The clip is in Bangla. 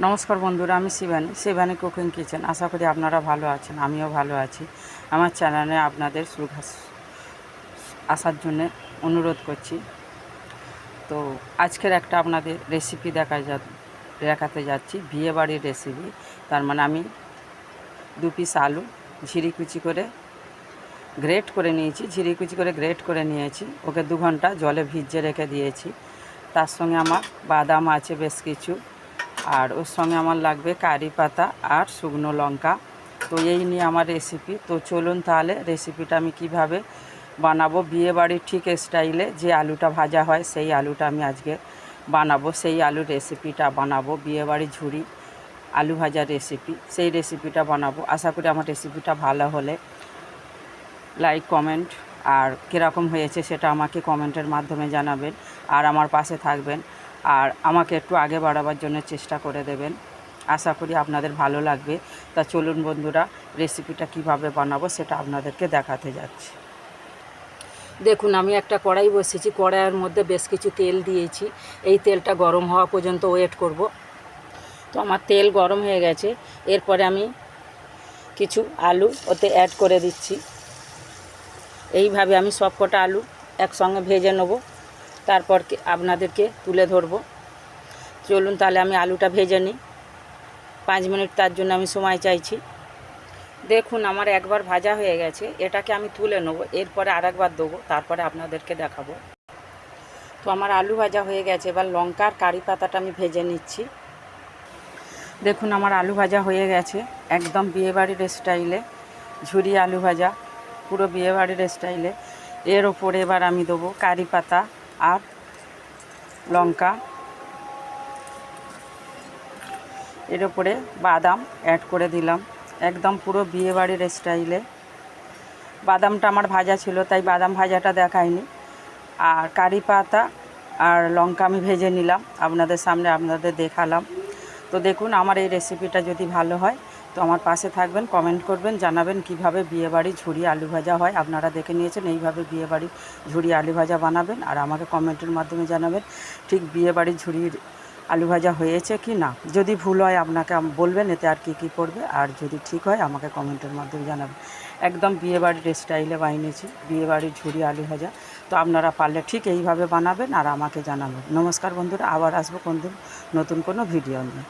নমস্কার বন্ধুরা, আমি শিবানী কুকিং কিচেন। আশা করি আপনারা ভালো আছেন, আমিও ভালো আছি। আমার চ্যানেলে আপনাদের আসার জন্য অনুরোধ করছি। তো আজকের একটা আপনাদের রেসিপি দেখাতে যাচ্ছি, বিয়েবাড়ির রেসিপি। তার মানে আমি 2 পিস আলু ঝিরিকুচি করে গ্রেট করে নিয়েছি। ওকে 2 ঘন্টা জলে ভিজিয়ে রেখে দিয়েছি। তার সঙ্গে আমার বাদাম আছে বেশ কিছু, আর ওর সঙ্গে আমার লাগবে কারি পাতা আর শুকনো লঙ্কা। তো এই নিয়ে আমার রেসিপি। তো চলুন তাহলে রেসিপিটা আমি কিভাবে বানাবো, বিয়েবাড়ির ঠিক স্টাইলে যে আলুটা ভাজা হয় সেই আলুটা আমি আজকে বানাবো। সেই আলুর রেসিপিটা বানাবো, বিয়েবাড়ির ঝুড়ি আলু ভাজার রেসিপি, সেই রেসিপিটা বানাবো। আশা করি আমার রেসিপিটা ভালো হলে লাইক কমেন্ট আর কীরকম হয়েছে সেটা আমাকে কমেন্টের মাধ্যমে জানাবেন, আর আমার পাশে থাকবেন, আর আমাকে একটু আগে বাড়াবার জন্য চেষ্টা করে দেবেন। আশা করি আপনাদের ভালো লাগবে। তা চলুন বন্ধুরা, রেসিপিটা কিভাবে বানাবো সেটা আপনাদেরকে দেখাতে যাচ্ছি। দেখুন, আমি একটা কড়াই বসেছি, কড়াইয়ের মধ্যে বেশ কিছু তেল দিয়েছি। এই তেলটা গরম হওয়া পর্যন্ত ওয়েট করব। তো আমার তেল গরম হয়ে গেছে। এরপরে আমি কিছু আলু ওতে অ্যাড করে দিচ্ছি। এইভাবে আমি সব কটা আলু একসঙ্গে ভেজে নেব, তারপর আপনাদেরকে তুলে ধরব। চলুন তাহলে আমি আলুটা ভেজে নিই। 5 মিনিট তার জন্য আমি সময় চাইছি। দেখুন, আমার একবার ভাজা হয়ে গেছে, এটাকে আমি তুলে নেব। এরপরে আরেকবার দেবো, তারপরে আপনাদেরকে দেখাবো। তো আমার আলু ভাজা হয়ে গেছে। এবার লঙ্কা আর কারি পাতাটা আমি ভেজে নিচ্ছি। দেখুন, আমার আলু ভাজা হয়ে গেছে, একদম বিয়েবাড়ির স্টাইলে ঝুরি আলু ভাজা, পুরো বিয়েবাড়ির স্টাইলে। এর ওপরে এবার আমি দেবো কারি পাতা আর লঙ্কা, এর ওপরে বাদাম অ্যাড করে দিলাম, একদম পুরো বিয়েবাড়ির স্টাইলে। বাদামটা আমার ভাজা ছিল, তাই বাদাম ভাজাটা দেখাইনি। আর কারি পাতা আর লঙ্কা আমি ভেজে নিলাম, আপনাদের সামনে আপনাদের দেখালাম। তো দেখুন, আমার এই রেসিপিটা যদি ভালো হয় তো আমার পাশে থাকবেন, কমেন্ট করবেন, জানাবেন কিভাবে বিয়েবাড়ি ঝুরি আলু ভাজা হয়। আপনারা দেখে নিয়েছেন, এইভাবে বিয়েবাড়ি ঝুরি আলু ভাজা বানাবেন, আর আমাকে কমেন্টের মাধ্যমে জানাবেন ঠিক বিয়েবাড়ির ঝুরির আলু ভাজা হয়েছে কি না। যদি ভুল হয় আপনাকে বলবেন, এতে আর কী পড়বে, আর যদি ঠিক হয় আমাকে কমেন্টের মাধ্যমে জানাবেন। একদম বিয়েবাড়ির স্টাইলে বানিয়েছি বিয়েবাড়ির ঝুরি আলু ভাজা। তো আপনারা পারলে ঠিক এইভাবে বানাবেন আর আমাকে জানাবেন। নমস্কার বন্ধুরা, আবার আসবো কোনদিন নতুন কোনো ভিডিও নিয়ে।